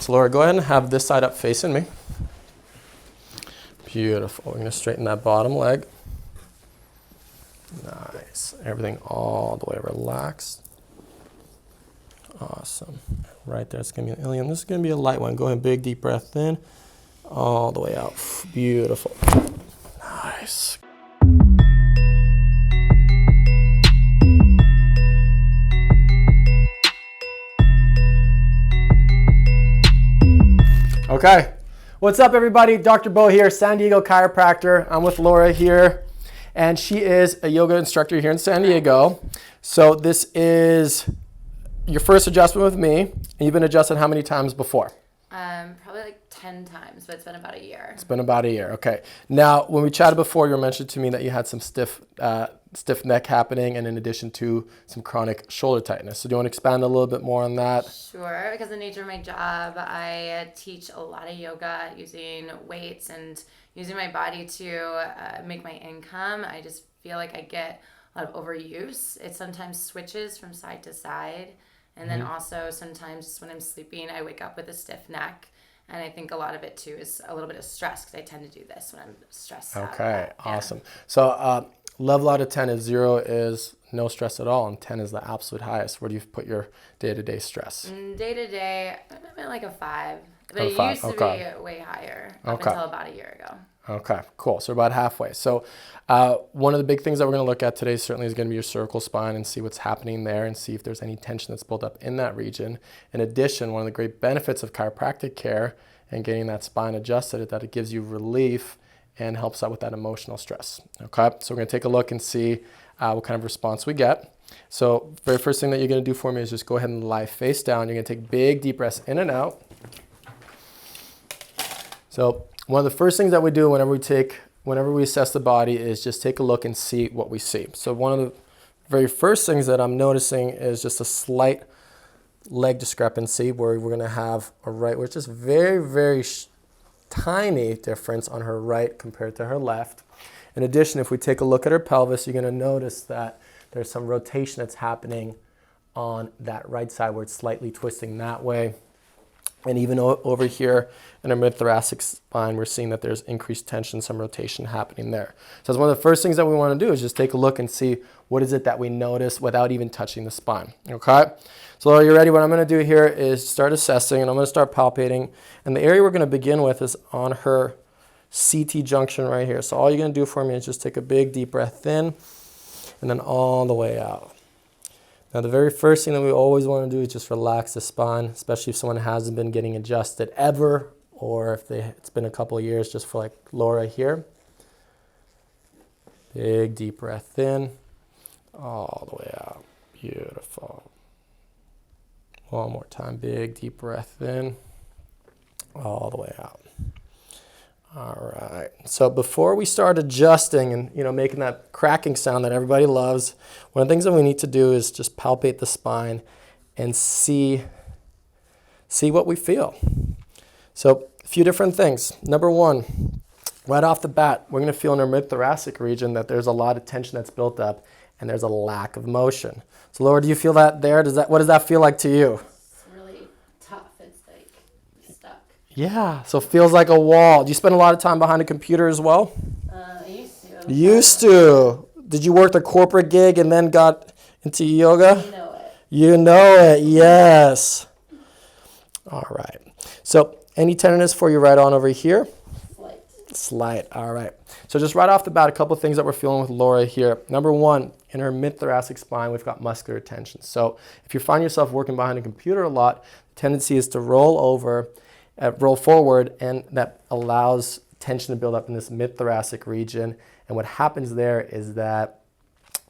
So Laura, go ahead and have this side up facing me. Beautiful. We're going to straighten that bottom leg. Nice. Everything all the way relaxed. Awesome. Right there, it's going to be an ilium. This is going to be a light one. Go ahead, big deep breath in, all the way out. Beautiful. Nice. Okay. What's up, everybody? Dr. Bo here, San Diego chiropractor. I'm with Laura here, and she is a yoga instructor here in San Diego. So this is your first adjustment with me, and you've been adjusted how many times before? Probably like 10 times, but it's been about a year. It's been about a year, okay. Now, when we chatted before, you mentioned to me that you had some stiff neck happening, and in addition to some chronic shoulder tightness. So do you want to expand a little bit more on that? Sure, because of the nature of my job, I teach a lot of yoga using weights and using my body to make my income. I just feel like I get a lot of overuse. It sometimes switches from side to side. And then also sometimes when I'm sleeping, I wake up with a stiff neck. And I think a lot of it too is a little bit of stress because I tend to do this when I'm stressed out. Okay, awesome. So level out of 10 is 0 is no stress at all, and 10 is the absolute highest. Where do you put your day-to-day stress? Day-to-day, I'm like a 5. But it used to be way higher up until about a year ago. Okay, cool. So we're about halfway. So one of the big things that we're going to look at today certainly is going to be your cervical spine and see what's happening there and see if there's any tension that's built up in that region. In addition, one of the great benefits of chiropractic care and getting that spine adjusted is that it gives you relief and helps out with that emotional stress. Okay, so we're going to take a look and see what kind of response we get. So very first thing that you're going to do for me is just go ahead and lie face down. You're going to take big deep breaths in and out. So one of the first things that we do whenever we assess the body is just take a look and see what we see. So one of the very first things that I'm noticing is just a slight leg discrepancy where we're going to have a right, which is very, very tiny difference on her right compared to her left. In addition, if we take a look at her pelvis, you're going to notice that there's some rotation that's happening on that right side where it's slightly twisting that way. And even over here in our mid-thoracic spine, we're seeing that there's increased tension, some rotation happening there. So that's one of the first things that we want to do is just take a look and see what is it that we notice without even touching the spine, okay? So are you ready? What I'm going to do here is start assessing, and I'm going to start palpating. And the area we're going to begin with is on her CT junction right here. So all you're going to do for me is just take a big deep breath in and then all the way out. Now, the very first thing that we always want to do is just relax the spine, especially if someone hasn't been getting adjusted ever, or if it's been a couple of years, just for like Laura here. Big deep breath in, all the way out. Beautiful. One more time, big deep breath in, all the way out. All right, so before we start adjusting and making that cracking sound that everybody loves, one of the things that we need to do is just palpate the spine and see what we feel. So a few different things. Number one, right off the bat, we're going to feel in our mid-thoracic region that there's a lot of tension that's built up and there's a lack of motion. So Laura, do you feel that there? What does that feel like to you? Yeah, so it feels like a wall. Do you spend a lot of time behind a computer as well? I used to. Used to. Did you work the corporate gig and then got into yoga? You know it. You know it, yes. All right. So any tenderness for you right on over here? Slight, all right. So just right off the bat, a couple of things that we're feeling with Laura here. Number one, in her mid-thoracic spine, we've got muscular tension. So if you find yourself working behind a computer a lot, the tendency is to roll forward, and that allows tension to build up in this mid-thoracic region. And what happens there is that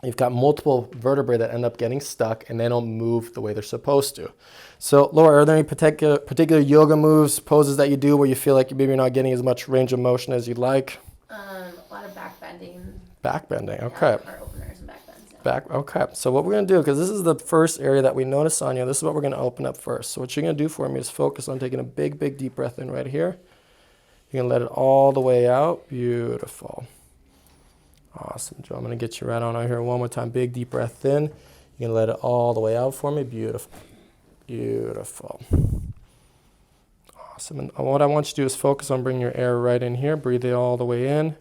you've got multiple vertebrae that end up getting stuck and they don't move the way they're supposed to. So Laura, are there any particular yoga moves, poses that you do where you feel like maybe you're not getting as much range of motion as you'd like? A lot of back bending. Back bending, okay. Our openers and back bends. Yeah. Okay. So what we're going to do, because this is the first area that we notice on you, this is what we're going to open up first. So what you're going to do for me is focus on taking a big, big deep breath in right here. You're going to let it all the way out. Beautiful. Awesome, Joe. I'm going to get you right on out here one more time. Big deep breath in. You're going to let it all the way out for me. Beautiful. Beautiful. Awesome. And what I want you to do is focus on bringing your air right in here. Breathe it all the way in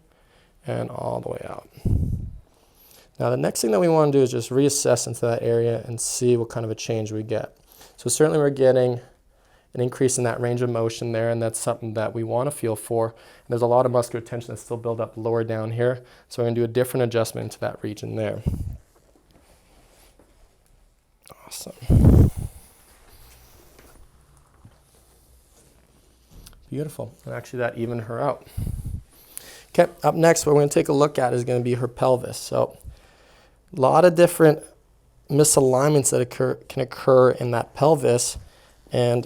and all the way out. Now the next thing that we want to do is just reassess into that area and see what kind of a change we get. So certainly we're getting an increase in that range of motion there, and that's something that we want to feel for. And there's a lot of muscular tension that's still built up lower down here, so we're going to do a different adjustment into that region there. Awesome. Beautiful. And actually that evened her out. Okay, up next what we're going to take a look at is going to be her pelvis. So a lot of different misalignments that can occur in that pelvis. And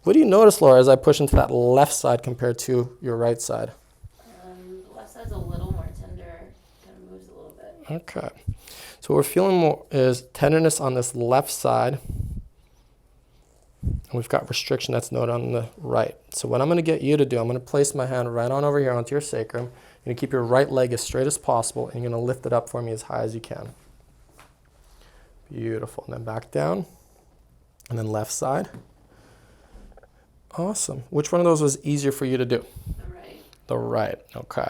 what do you notice, Laura, as I push into that left side compared to your right side? The left side's a little more tender, kind of moves a little bit. Okay. So what we're feeling more is tenderness on this left side. And we've got restriction that's noted on the right. So what I'm going to get you to do, I'm going to place my hand right on over here onto your sacrum. You're going to keep your right leg as straight as possible, and you're going to lift it up for me as high as you can. Beautiful. And then back down. And then left side. Awesome. Which one of those was easier for you to do? The right. The right. Okay.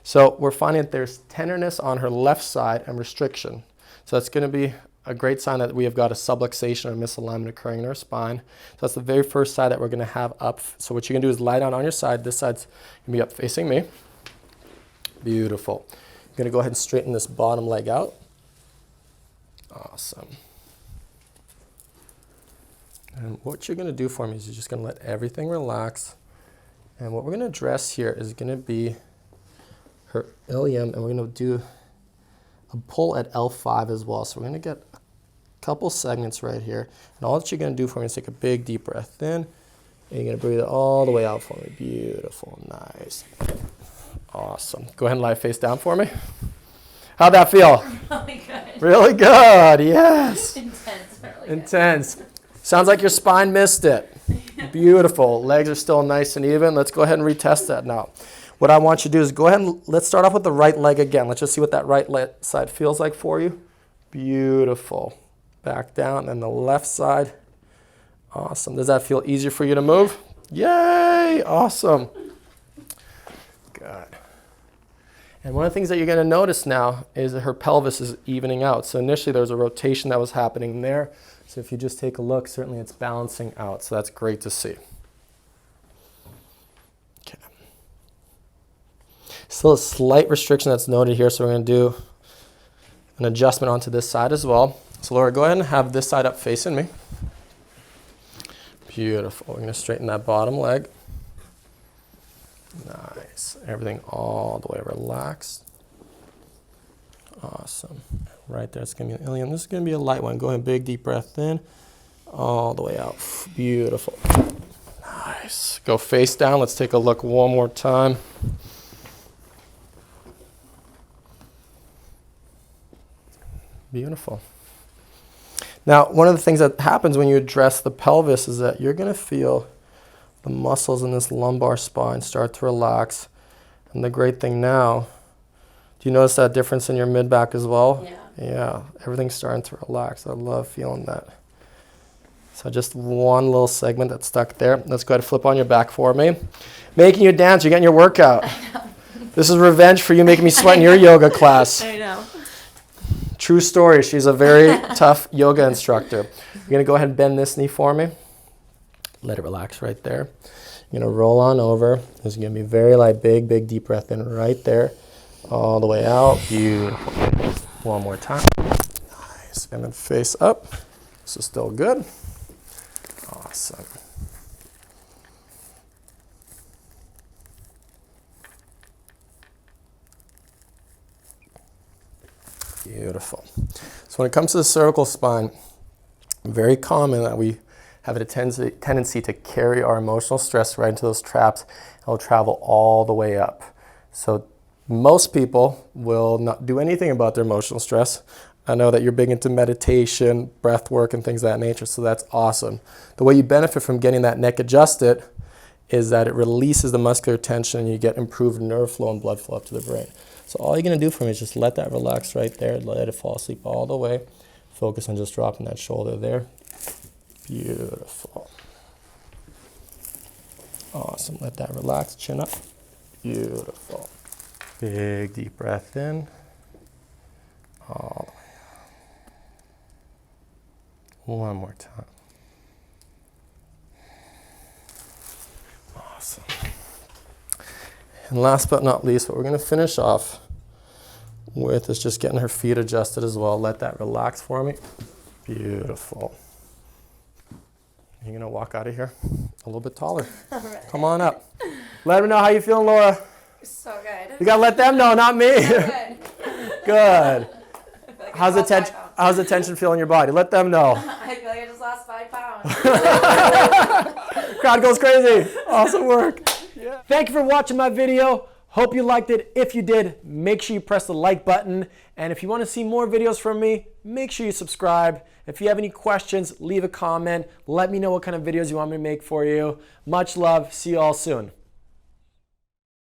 So we're finding that there's tenderness on her left side and restriction. So that's going to be a great sign that we have got a subluxation or misalignment occurring in our spine. So that's the very first side that we're going to have up. So what you're going to do is lie down on your side. This side's going to be up facing me. Beautiful. You're going to go ahead and straighten this bottom leg out. Awesome. And what you're going to do for me is you're just going to let everything relax. And what we're going to address here is going to be her ilium, and we're going to do a pull at L5 as well. So we're going to get a couple segments right here. And all that you're going to do for me is take a big deep breath in, and you're going to breathe it all the way out for me. Beautiful. Nice. Awesome. Go ahead and lie face down for me. How'd that feel? Really good. Really good. Yes. Intense. Really Intense. Sounds like your spine missed it. Beautiful. Legs are still nice and even. Let's go ahead and retest that now. What I want you to do is go ahead and let's start off with the right leg again. Let's just see what that right side feels like for you. Beautiful. Back down, and the left side. Awesome. Does that feel easier for you to move? Yay! Awesome. Good. And one of the things that you're going to notice now is that her pelvis is evening out. So initially there was a rotation that was happening there. So if you just take a look, certainly it's balancing out. So that's great to see. Okay. Still a slight restriction that's noted here, so we're going to do an adjustment onto this side as well. So Laura, go ahead and have this side up facing me. Beautiful. We're going to straighten that bottom leg. Nice. Everything all the way relaxed. Awesome. Right there, it's going to be an ilium. This is going to be a light one. Go ahead, big deep breath in, all the way out. Beautiful. Nice. Go face down. Let's take a look one more time. Beautiful. Now, one of the things that happens when you address the pelvis is that you're going to feel the muscles in this lumbar spine start to relax. And the great thing now, do you notice that difference in your mid-back as well? Yeah. Yeah, everything's starting to relax. I love feeling that. So just one little segment that's stuck there. Let's go ahead and flip on your back for me. Making you dance, you're getting your workout. I know. This is revenge for you making me sweat in your yoga class. I know. True story. She's a very tough yoga instructor. You're going to go ahead and bend this knee for me. Let it relax right there. You're going to roll on over. This is going to be very light, big, big, deep breath in right there. All the way out. Beautiful. One more time. Nice. And then face up. This is still good. Awesome. Beautiful. So when it comes to the cervical spine, very common that we have a tendency to carry our emotional stress right into those traps. It'll travel all the way up. So most people will not do anything about their emotional stress. I know that you're big into meditation, breath work, and things of that nature, so that's awesome. The way you benefit from getting that neck adjusted is that it releases the muscular tension and you get improved nerve flow and blood flow up to the brain. So all you're going to do for me is just let that relax right there, let it fall asleep all the way. Focus on just dropping that shoulder there. Beautiful. Awesome. Let that relax. Chin up. Beautiful. Big deep breath in. All the way. One more time. Awesome. And last but not least, what we're going to finish off with is just getting her feet adjusted as well. Let that relax for me. Beautiful. You're going to walk out of here a little bit taller. Right. Come on up. Let me know how you feeling, Laura. So good. You got to let them know, not me. Good. Good. Like How's the tension feel in your body? Let them know. I feel like I just lost 5 pounds. Crowd goes crazy. Awesome work. Yeah. Thank you for watching my video. Hope you liked it. If you did, make sure you press the like button. And if you want to see more videos from me, make sure you subscribe. If you have any questions, leave a comment. Let me know what kind of videos you want me to make for you. Much love. See you all soon.